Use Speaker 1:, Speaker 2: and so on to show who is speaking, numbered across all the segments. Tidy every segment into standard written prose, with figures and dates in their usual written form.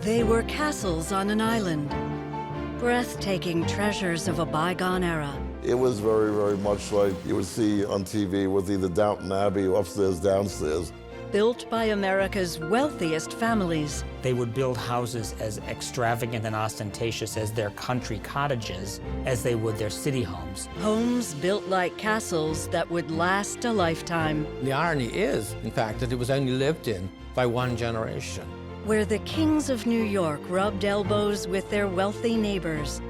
Speaker 1: They were castles on an island, breathtaking treasures of a bygone era.
Speaker 2: It was very, very much like you would see on TV with either Downton Abbey or upstairs, downstairs.
Speaker 1: Built by America's wealthiest families.
Speaker 3: They would build houses as extravagant and ostentatious as their country cottages as they would their city homes.
Speaker 1: Homes built like castles that would last a lifetime.
Speaker 4: The irony is, in fact, that it was only lived in by one generation.
Speaker 1: Where the kings of New York rubbed elbows with their wealthy neighbors.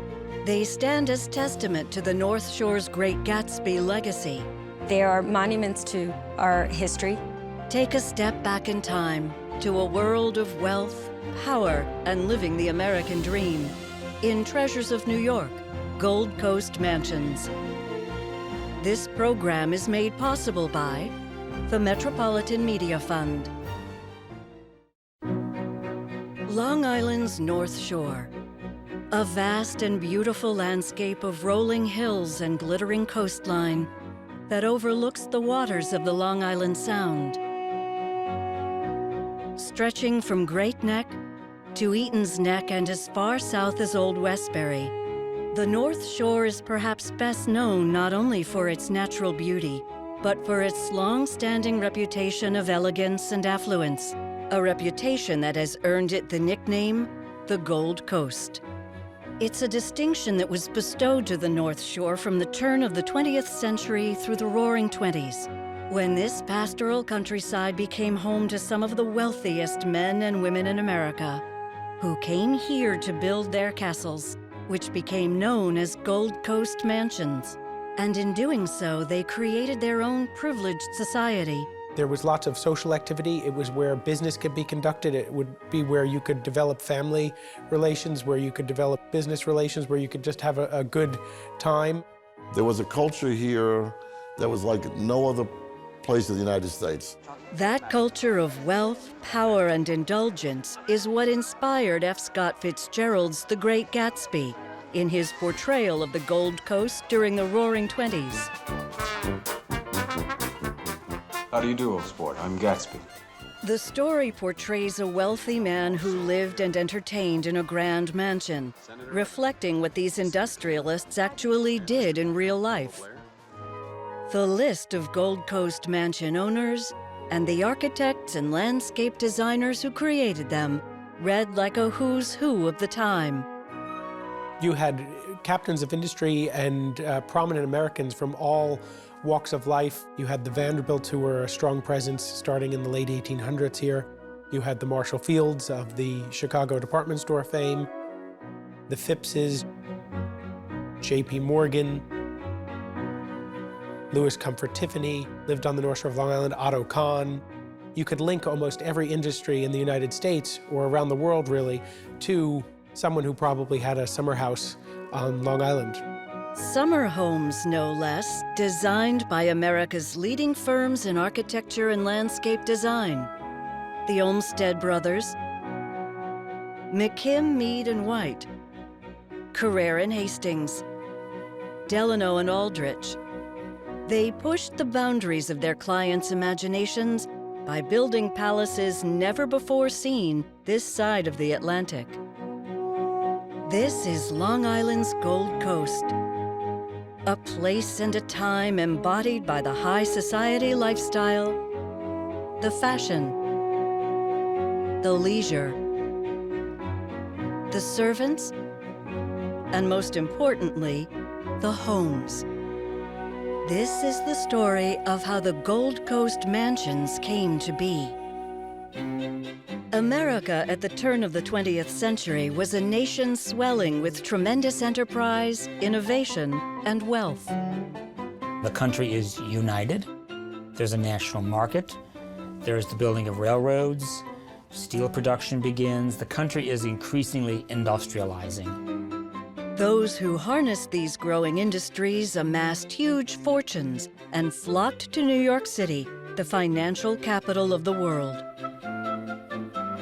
Speaker 1: They stand as testament to the North Shore's Great Gatsby legacy.
Speaker 5: They are monuments to our history.
Speaker 1: Take a step back in time to a world of wealth, power, and living the American dream. In Treasures of New York, Gold Coast Mansions. This program is made possible by the Metropolitan Media Fund. Long Island's North Shore. A vast and beautiful landscape of rolling hills and glittering coastline that overlooks the waters of the Long Island Sound. Stretching from Great Neck to Eaton's Neck and as far south as Old Westbury, the North Shore is perhaps best known not only for its natural beauty, but for its long-standing reputation of elegance and affluence, a reputation that has earned it the nickname, the Gold Coast. It's a distinction that was bestowed to the North Shore from the turn of the 20th century through the Roaring Twenties, when this pastoral countryside became home to some of the wealthiest men and women in America, who came here to build their castles, which became known as Gold Coast Mansions. And in doing so, they created their own privileged society.
Speaker 6: There was lots of social activity. It was where business could be conducted. It would be where you could develop family relations, where you could develop business relations, where you could just have a good time.
Speaker 2: There was a culture here that was like no other place in the United States.
Speaker 1: That culture of wealth, power, and indulgence is what inspired F. Scott Fitzgerald's The Great Gatsby in his portrayal of the Gold Coast during the Roaring Twenties.
Speaker 7: How do you do, old sport? I'm Gatsby.
Speaker 1: The story portrays a wealthy man who lived and entertained in a grand mansion, reflecting what these industrialists actually did in real life. The list of Gold Coast mansion owners and the architects and landscape designers who created them read like a who's who of the time.
Speaker 6: You had captains of industry and prominent Americans from all walks of life. You had the Vanderbilts, who were a strong presence starting in the late 1800s here. You had the Marshall Fields of the Chicago department store fame, the Phippses, J.P. Morgan, Louis Comfort Tiffany lived on the North Shore of Long Island, Otto Kahn. You could link almost every industry in the United States, or around the world really, to someone who probably had a summer house on Long Island.
Speaker 1: Summer homes, no less, designed by America's leading firms in architecture and landscape design. The Olmsted Brothers, McKim, Mead and White, Carrere and Hastings, Delano and Aldrich. They pushed the boundaries of their clients' imaginations by building palaces never before seen this side of the Atlantic. This is Long Island's Gold Coast, a place and a time embodied by the high society lifestyle, the fashion, the leisure, the servants, and most importantly, the homes. This is the story of how the Gold Coast mansions came to be. America at the turn of the 20th century was a nation swelling with tremendous enterprise, innovation, and wealth.
Speaker 3: The country is united. There's a national market. There's the building of railroads. Steel production begins. The country is increasingly industrializing.
Speaker 1: Those who harnessed these growing industries amassed huge fortunes and flocked to New York City, the financial capital of the world.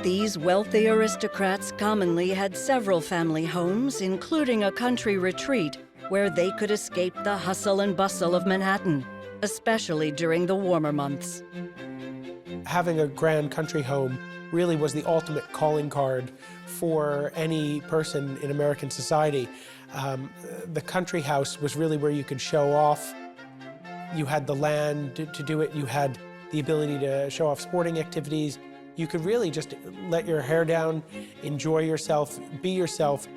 Speaker 1: These wealthy aristocrats commonly had several family homes, including a country retreat where they could escape the hustle and bustle of Manhattan, especially during the warmer months.
Speaker 6: Having a grand country home really was the ultimate calling card for any person in American society. The country house was really where you could show off. You had the land to do it. You had the ability to show off sporting activities. You could really just let your hair down, enjoy yourself, be yourself.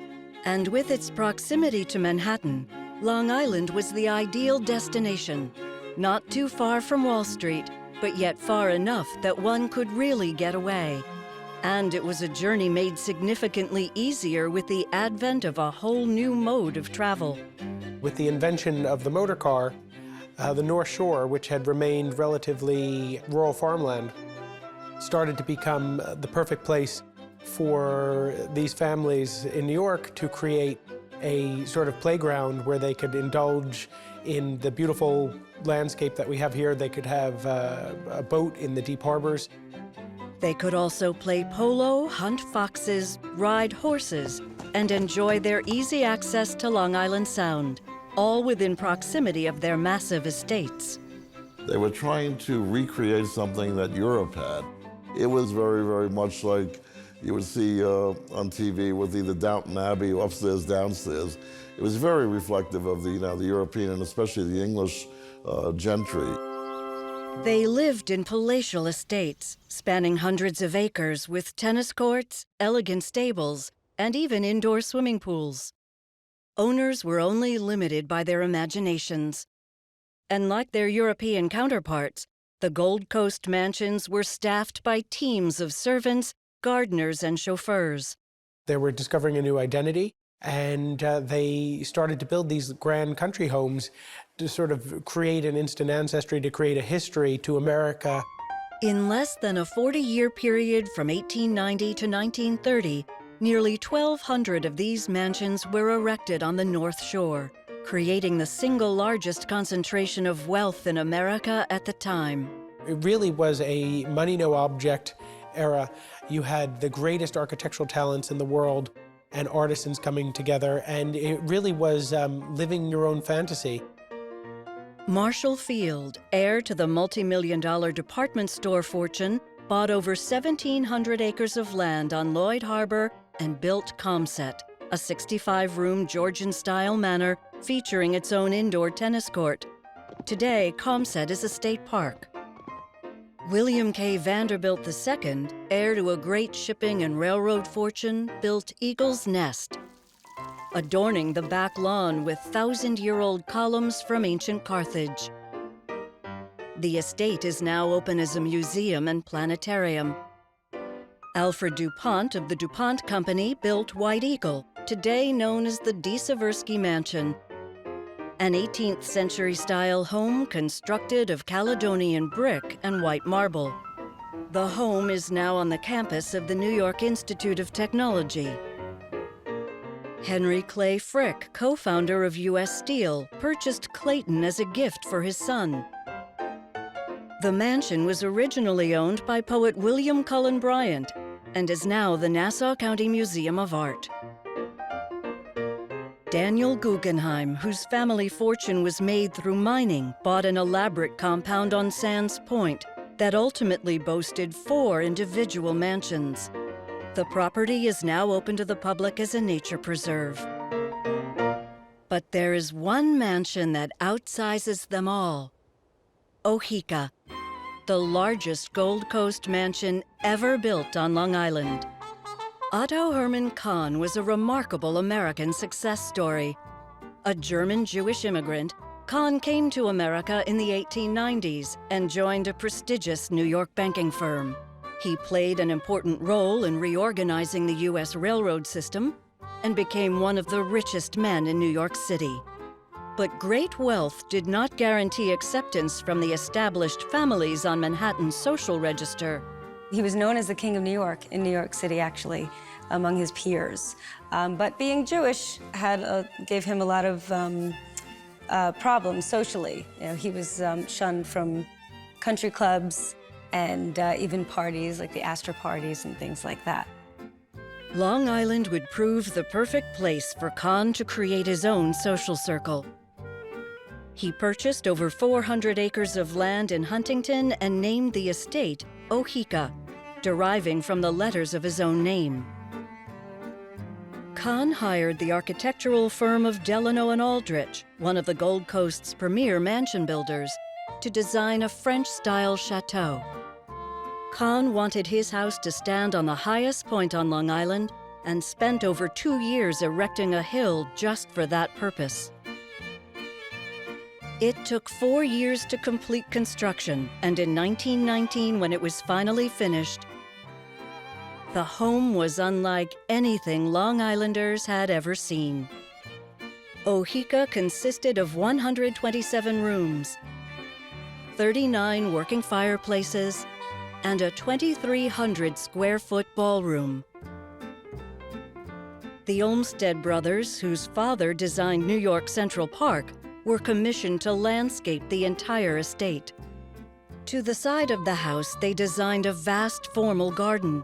Speaker 1: And with its proximity to Manhattan, Long Island was the ideal destination. Not too far from Wall Street, but yet far enough that one could really get away. And it was a journey made significantly easier with the advent of a whole new mode of travel.
Speaker 6: With the invention of the motor car, the North Shore, which had remained relatively rural farmland, started to become the perfect place for these families in New York to create a sort of playground where they could indulge in the beautiful landscape that we have here. They could have a boat in the deep harbors.
Speaker 1: They could also play polo, hunt foxes, ride horses, and enjoy their easy access to Long Island Sound, all within proximity of their massive estates.
Speaker 2: They were trying to recreate something that Europe had. It was very, very much like you would see on TV with either Downton Abbey or upstairs, downstairs. It was very reflective of the European and especially the English gentry.
Speaker 1: They lived in palatial estates, spanning hundreds of acres with tennis courts, elegant stables, and even indoor swimming pools. Owners were only limited by their imaginations. And like their European counterparts, the Gold Coast mansions were staffed by teams of servants, gardeners, and chauffeurs.
Speaker 6: They were discovering a new identity, and they started to build these grand country homes to sort of create an instant ancestry, to create a history to America.
Speaker 1: In less than a 40-year period from 1890 to 1930, nearly 1,200 of these mansions were erected on the North Shore, creating the single largest concentration of wealth in America at the time.
Speaker 6: It really was a money-no-object era. You had the greatest architectural talents in the world and artisans coming together, and it really was living your own fantasy.
Speaker 1: Marshall Field, heir to the multi-million-dollar department store fortune, bought over 1,700 acres of land on Lloyd Harbor and built Comset, a 65-room Georgian-style manor featuring its own indoor tennis court. Today, Comset is a state park. William K. Vanderbilt II, heir to a great shipping and railroad fortune, built Eagle's Nest, adorning the back lawn with 1,000-year-old columns from ancient Carthage. The estate is now open as a museum and planetarium. Alfred DuPont of the DuPont Company built White Eagle, today known as the De Seversky Mansion, an 18th-century-style home constructed of Caledonian brick and white marble. The home is now on the campus of the New York Institute of Technology. Henry Clay Frick, co-founder of U.S. Steel, purchased Clayton as a gift for his son. The mansion was originally owned by poet William Cullen Bryant and is now the Nassau County Museum of Art. Daniel Guggenheim, whose family fortune was made through mining, bought an elaborate compound on Sands Point that ultimately boasted 4 individual mansions. The property is now open to the public as a nature preserve. But there is one mansion that outsizes them all: Oheka, the largest Gold Coast mansion ever built on Long Island. Otto Hermann Kahn was a remarkable American success story. A German-Jewish immigrant, Kahn came to America in the 1890s and joined a prestigious New York banking firm. He played an important role in reorganizing the U.S. railroad system and became one of the richest men in New York City. But great wealth did not guarantee acceptance from the established families on Manhattan's social register.
Speaker 5: He was known as the King of New York in New York City, actually, among his peers. But being Jewish gave him a lot of problems socially. You know, he was shunned from country clubs and even parties like the Astor parties and things like that.
Speaker 1: Long Island would prove the perfect place for Kahn to create his own social circle. He purchased over 400 acres of land in Huntington and named the estate Oheka, deriving from the letters of his own name. Khan hired the architectural firm of Delano and Aldrich, one of the Gold Coast's premier mansion builders, to design a French-style chateau. Khan wanted his house to stand on the highest point on Long Island and spent over 2 years erecting a hill just for that purpose. It took 4 years to complete construction, and in 1919, when it was finally finished, the home was unlike anything Long Islanders had ever seen. Oheka consisted of 127 rooms, 39 working fireplaces, and a 2,300-square-foot ballroom. The Olmsted brothers, whose father designed New York Central Park, were commissioned to landscape the entire estate. To the side of the house, they designed a vast formal garden,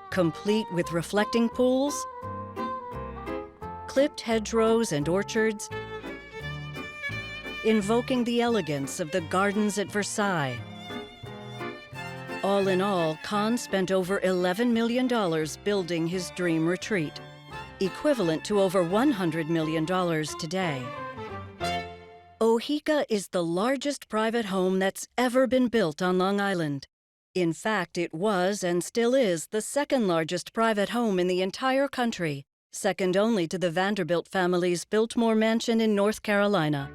Speaker 1: complete with reflecting pools, clipped hedgerows and orchards, invoking the elegance of the gardens at Versailles. All in all, Khan spent over $11 million building his dream retreat, equivalent to over $100 million today. Oheka is the largest private home that's ever been built on Long Island. In fact, it was and still is the second largest private home in the entire country, second only to the Vanderbilt family's Biltmore Mansion in North Carolina.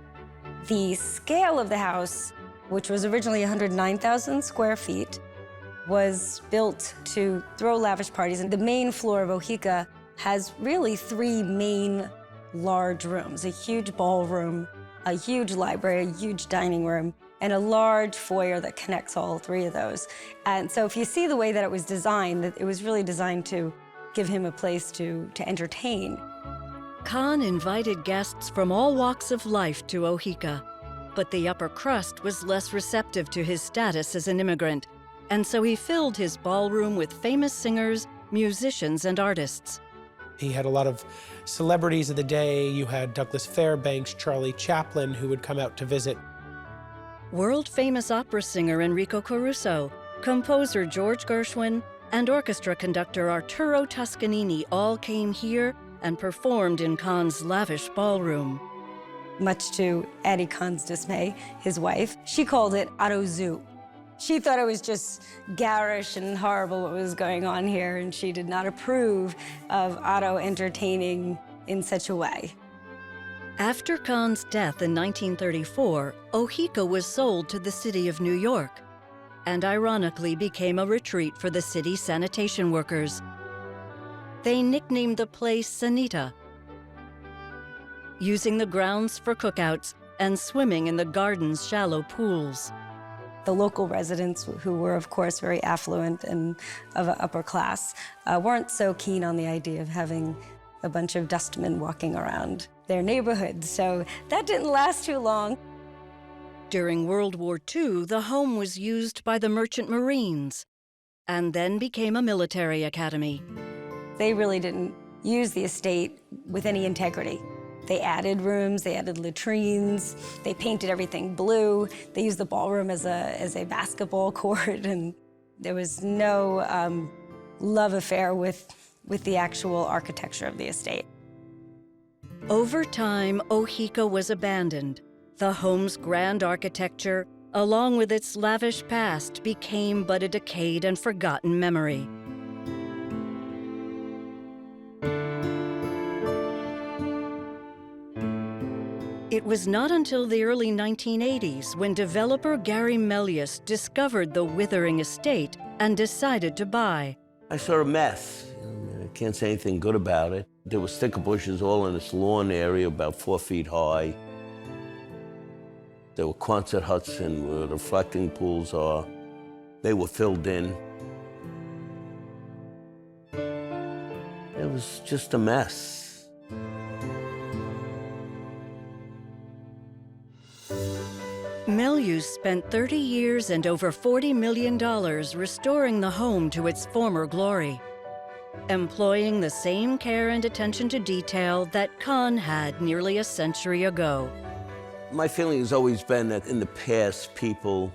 Speaker 5: The scale of the house, which was originally 109,000 square feet, was built to throw lavish parties. And the main floor of Oheka has really 3 main large rooms: a huge ballroom, a huge library, a huge dining room, and a large foyer that connects all 3 of those. And so if you see the way that it was designed, it was really designed to give him a place to entertain.
Speaker 1: Khan invited guests from all walks of life to Oheka, but the upper crust was less receptive to his status as an immigrant, and so he filled his ballroom with famous singers, musicians, and artists.
Speaker 6: He had a lot of celebrities of the day. You had Douglas Fairbanks, Charlie Chaplin, who would come out to visit.
Speaker 1: World-famous opera singer Enrico Caruso, composer George Gershwin, and orchestra conductor Arturo Toscanini all came here and performed in Khan's lavish ballroom.
Speaker 5: Much to Addie Khan's dismay, his wife, she called it Otto Zoo. She thought it was just garish and horrible what was going on here, and she did not approve of Otto entertaining in such a way.
Speaker 1: After Khan's death in 1934, Oheka was sold to the city of New York, and ironically became a retreat for the city sanitation workers. They nicknamed the place Sanita, using the grounds for cookouts and swimming in the garden's shallow pools.
Speaker 5: The local residents, who were, of course, very affluent and of an upper class, weren't so keen on the idea of having a bunch of dustmen walking around their neighborhood, so that didn't last too long.
Speaker 1: During World War II, the home was used by the Merchant Marines, and then became a military academy.
Speaker 5: They really didn't use the estate with any integrity. They added rooms, they added latrines, they painted everything blue, they used the ballroom as a basketball court, and there was no love affair with the actual architecture of the estate.
Speaker 1: Over time, Oheka was abandoned. The home's grand architecture, along with its lavish past, became but a decayed and forgotten memory. It was not until the early 1980s when developer Gary Melius discovered the withering estate and decided to buy.
Speaker 8: I saw a mess. I can't say anything good about it. There were sticker bushes all in this lawn area about 4 feet high. There were Quonset huts and where the reflecting pools are. They were filled in. It was just a mess.
Speaker 1: Melius spent 30 years and over $40 million restoring the home to its former glory, employing the same care and attention to detail that Khan had nearly a century ago.
Speaker 8: My feeling has always been that in the past, people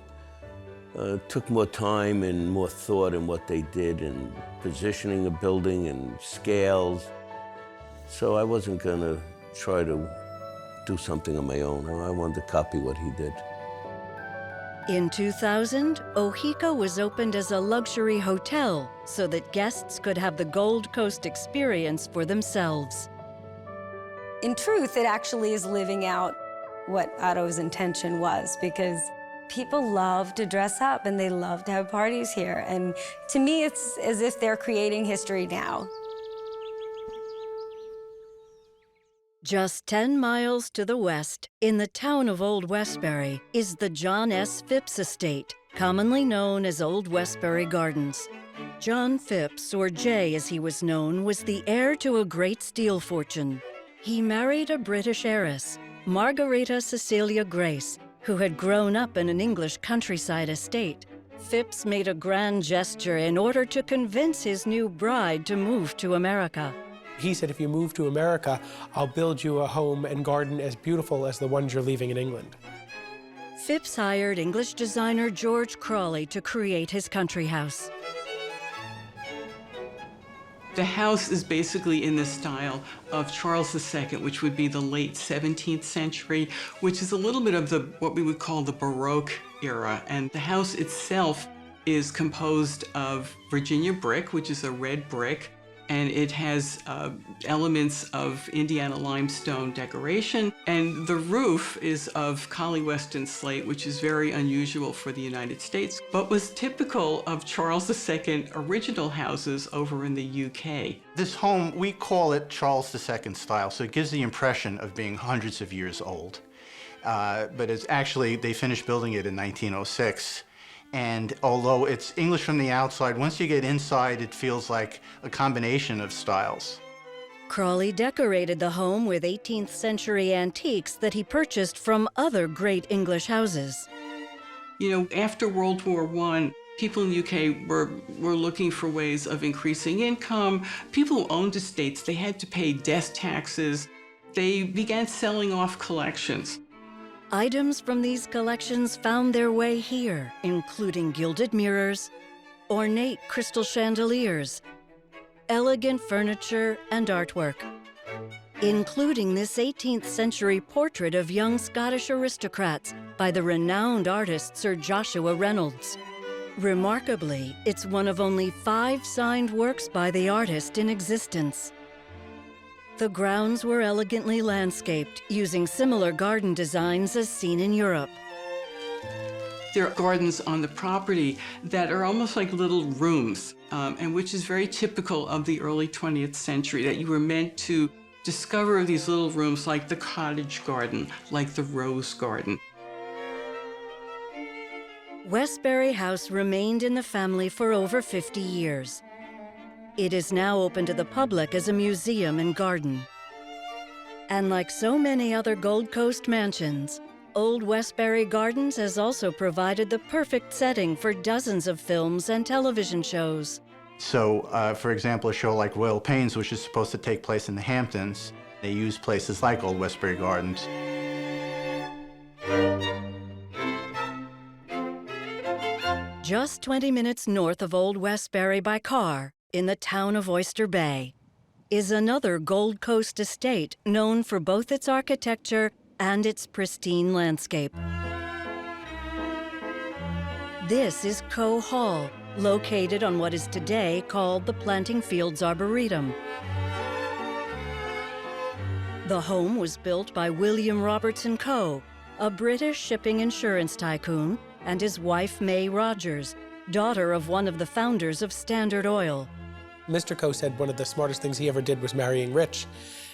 Speaker 8: took more time and more thought in what they did and positioning a building and scales. So I wasn't going to try to do something on my own. I wanted to copy what he did.
Speaker 1: In 2000, Oheka was opened as a luxury hotel so that guests could have the Gold Coast experience for themselves.
Speaker 5: In truth, it actually is living out what Otto's intention was, because people love to dress up and they love to have parties here. And to me, it's as if they're creating history now.
Speaker 1: Just 10 miles to the west, in the town of Old Westbury, is the John S. Phipps estate, commonly known as Old Westbury Gardens. John Phipps, or Jay as he was known, was the heir to a great steel fortune. He married a British heiress, Margarita Cecilia Grace, who had grown up in an English countryside estate. Phipps made a grand gesture in order to convince his new bride to move to America.
Speaker 6: He said, if you move to America, I'll build you a home and garden as beautiful as the ones you're leaving in England.
Speaker 1: Phipps hired English designer George Crawley to create his country house.
Speaker 9: The house is basically in the style of Charles II, which would be the late 17th century, which is a little bit of what we would call the Baroque era. And the house itself is composed of Virginia brick, which is a red brick, and it has elements of Indiana limestone decoration. And the roof is of Collie Weston slate, which is very unusual for the United States, but was typical of Charles II original houses over in the UK.
Speaker 10: This home, we call it Charles II style, so it gives the impression of being hundreds of years old. But it's actually, they finished building it in 1906. And although it's English from the outside, once you get inside, it feels like a combination of styles.
Speaker 1: Crawley decorated the home with 18th century antiques that he purchased from other great English houses.
Speaker 9: You know, after World War I, people in the UK were looking for ways of increasing income. People who owned estates, they had to pay death taxes. They began selling off collections.
Speaker 1: Items from these collections found their way here, including gilded mirrors, ornate crystal chandeliers, elegant furniture, and artwork, including this 18th century portrait of young Scottish aristocrats by the renowned artist Sir Joshua Reynolds. Remarkably, it's one of only 5 signed works by the artist in existence. The grounds were elegantly landscaped, using similar garden designs as seen in Europe.
Speaker 9: There are gardens on the property that are almost like little rooms, and which is very typical of the early 20th century, that you were meant to discover these little rooms like the cottage garden, like the rose garden.
Speaker 1: Westbury House remained in the family for over 50 years. It is now open to the public as a museum and garden. And like so many other Gold Coast mansions, Old Westbury Gardens has also provided the perfect setting for dozens of films and television shows.
Speaker 10: So, for example, a show like Royal Pains, which is supposed to take place in the Hamptons, they use places like Old Westbury Gardens.
Speaker 1: Just 20 minutes north of Old Westbury by car, in the town of Oyster Bay, is another Gold Coast estate known for both its architecture and its pristine landscape. This is Coe Hall, located on what is today called the Planting Fields Arboretum. The home was built by William Robertson Coe, a British shipping insurance tycoon, and his wife May Rogers, daughter of one of the founders of Standard Oil.
Speaker 6: Mr. Coe said one of the smartest things he ever did was marrying rich.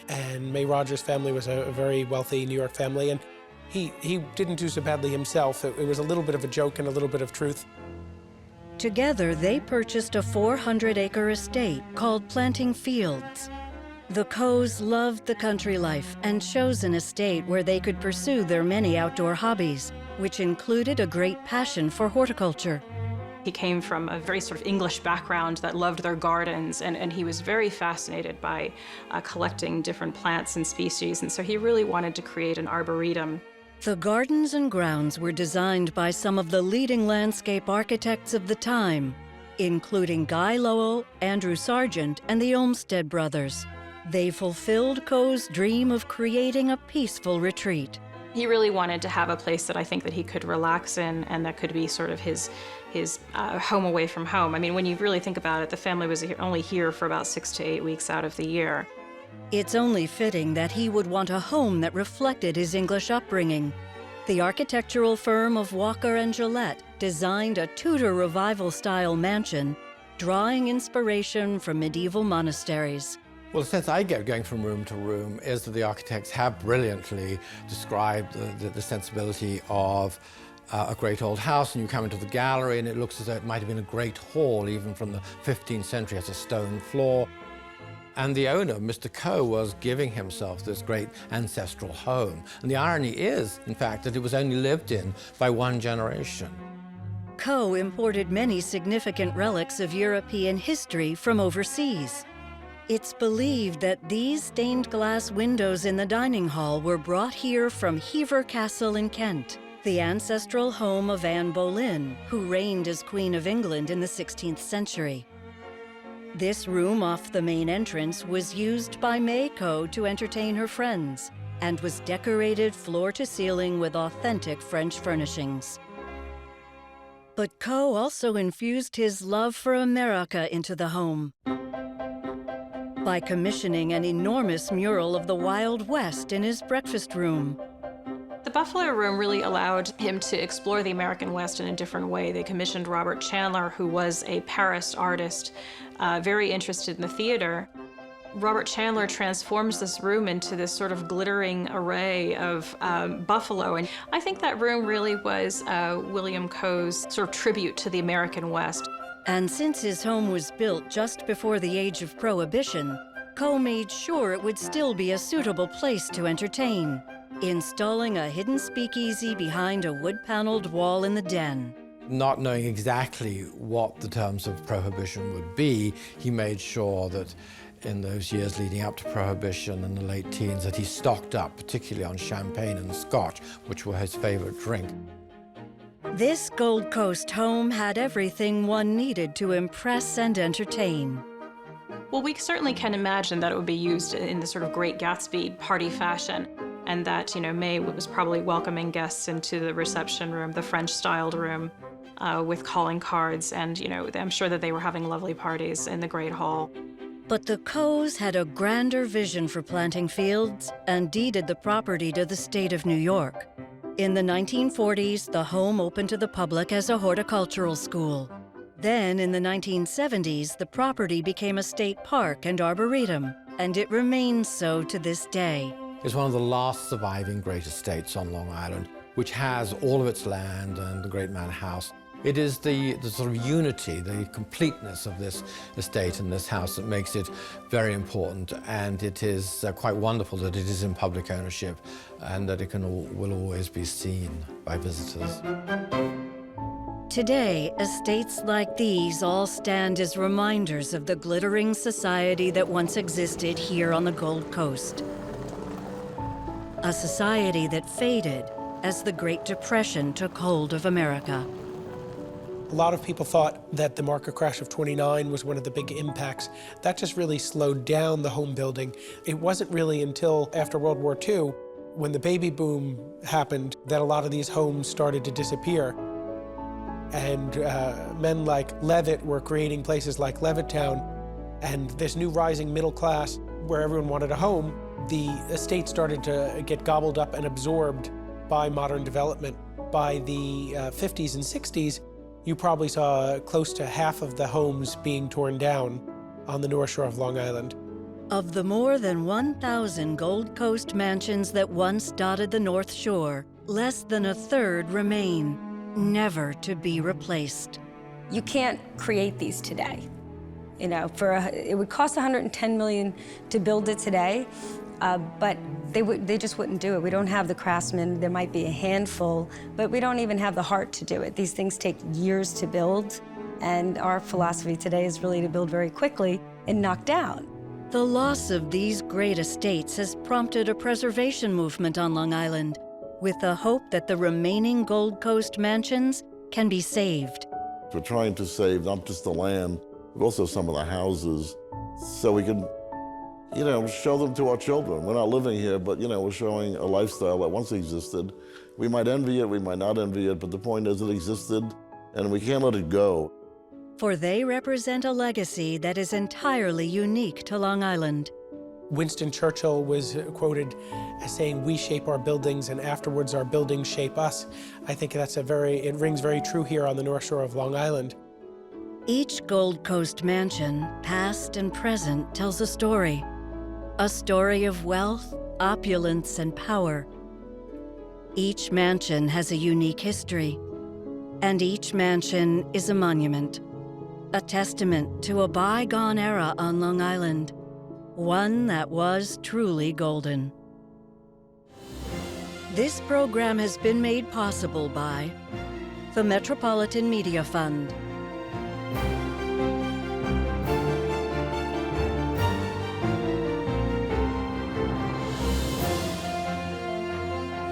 Speaker 6: And May Rogers' family was a very wealthy New York family, and he didn't do so badly himself. It was a little bit of a joke and a little bit of truth.
Speaker 1: Together, they purchased a 400-acre estate called Planting Fields. The Coes loved the country life and chose an estate where they could pursue their many outdoor hobbies, which included a great passion for horticulture.
Speaker 11: He came from a very sort of English background that loved their gardens, and he was very fascinated by collecting different plants and species, and so he really wanted to create an arboretum.
Speaker 1: The gardens and grounds were designed by some of the leading landscape architects of the time, including Guy Lowell, Andrew Sargent, and the Olmsted brothers. They fulfilled Coe's dream of creating a peaceful retreat.
Speaker 11: He really wanted to have a place that I think that he could relax in and that could be sort of his home away from home. I mean, when you really think about it, the family was only here for about 6 to 8 weeks out of the year.
Speaker 1: It's only fitting that he would want a home that reflected his English upbringing. The architectural firm of Walker and Gillette designed a Tudor Revival-style mansion, drawing inspiration from medieval monasteries.
Speaker 4: Well, the sense I get going from room to room is that the architects have brilliantly described the sensibility of a great old house, and you come into the gallery and it looks as though it might have been a great hall, even from the 15th century, has a stone floor. And the owner, Mr. Coe, was giving himself this great ancestral home. And the irony is, in fact, that it was only lived in by one generation.
Speaker 1: Coe imported many significant relics of European history from overseas. It's believed that these stained glass windows in the dining hall were brought here from Hever Castle in Kent, the ancestral home of Anne Boleyn, who reigned as Queen of England in the 16th century. This room off the main entrance was used by May Coe to entertain her friends and was decorated floor to ceiling with authentic French furnishings. But Coe also infused his love for America into the home by commissioning an enormous mural of the Wild West in his breakfast room.
Speaker 11: The Buffalo Room really allowed him to explore the American West in a different way. They commissioned Robert Chandler, who was a Paris artist, very interested in the theater. Robert Chandler transforms this room into this sort of glittering array of buffalo. And I think that room really was William Coe's sort of tribute to the American West.
Speaker 1: And since his home was built just before the age of Prohibition, Coe made sure it would still be a suitable place to entertain, installing a hidden speakeasy behind a wood-paneled wall in the den.
Speaker 4: Not knowing exactly what the terms of Prohibition would be, he made sure that in those years leading up to Prohibition in the late teens that he stocked up, particularly on champagne and scotch, which were his favorite drink.
Speaker 1: This Gold Coast home had everything one needed to impress and entertain.
Speaker 11: Well, we certainly can imagine that it would be used in the sort of Great Gatsby party fashion, and that, May was probably welcoming guests into the reception room, the French-styled room, with calling cards, and, I'm sure that they were having lovely parties in the Great Hall.
Speaker 1: But the Coes had a grander vision for planting fields and deeded the property to the state of New York. In the 1940s, the home opened to the public as a horticultural school. Then, in the 1970s, the property became a state park and arboretum, and it remains so to this day.
Speaker 4: It's one of the last surviving great estates on Long Island, which has all of its land and the great manor house. It is the sort of unity, the completeness of this estate and this house that makes it very important, and it is quite wonderful that it is in public ownership and that it will always be seen by visitors.
Speaker 1: Today, estates like these all stand as reminders of the glittering society that once existed here on the Gold Coast. A society that faded as the Great Depression took hold of America.
Speaker 6: A lot of people thought that the market crash of '29 was one of the big impacts. That just really slowed down the home building. It wasn't really until after World War II, when the baby boom happened, that a lot of these homes started to disappear. And men like Levitt were creating places like Levittown, and this new rising middle class where everyone wanted a home, the estate started to get gobbled up and absorbed by modern development. By the 50s and 60s, you probably saw close to half of the homes being torn down on the North Shore of Long Island.
Speaker 1: Of the more than 1,000 Gold Coast mansions that once dotted the North Shore, less than a third remain, never to be replaced.
Speaker 5: You can't create these today. It would cost $110 million to build it today, but they just wouldn't do it. We don't have the craftsmen. There might be a handful, but we don't even have the heart to do it. These things take years to build, and our philosophy today is really to build very quickly and knock down.
Speaker 1: The loss of these great estates has prompted a preservation movement on Long Island. with the hope that the remaining Gold Coast mansions can be saved.
Speaker 2: We're trying to save not just the land, but also some of the houses, so we can, show them to our children. We're not living here, but, we're showing a lifestyle that once existed. We might envy it, we might not envy it, but the point is it existed, and we can't let it go.
Speaker 1: For they represent a legacy that is entirely unique to Long Island.
Speaker 6: Winston Churchill was quoted as saying, "We shape our buildings and afterwards our buildings shape us." I think it rings very true here on the North Shore of Long Island.
Speaker 1: Each Gold Coast mansion, past and present, tells a story of wealth, opulence, and power. Each mansion has a unique history, and each mansion is a monument, a testament to a bygone era on Long Island, one that was truly golden. This program has been made possible by the Metropolitan Media Fund,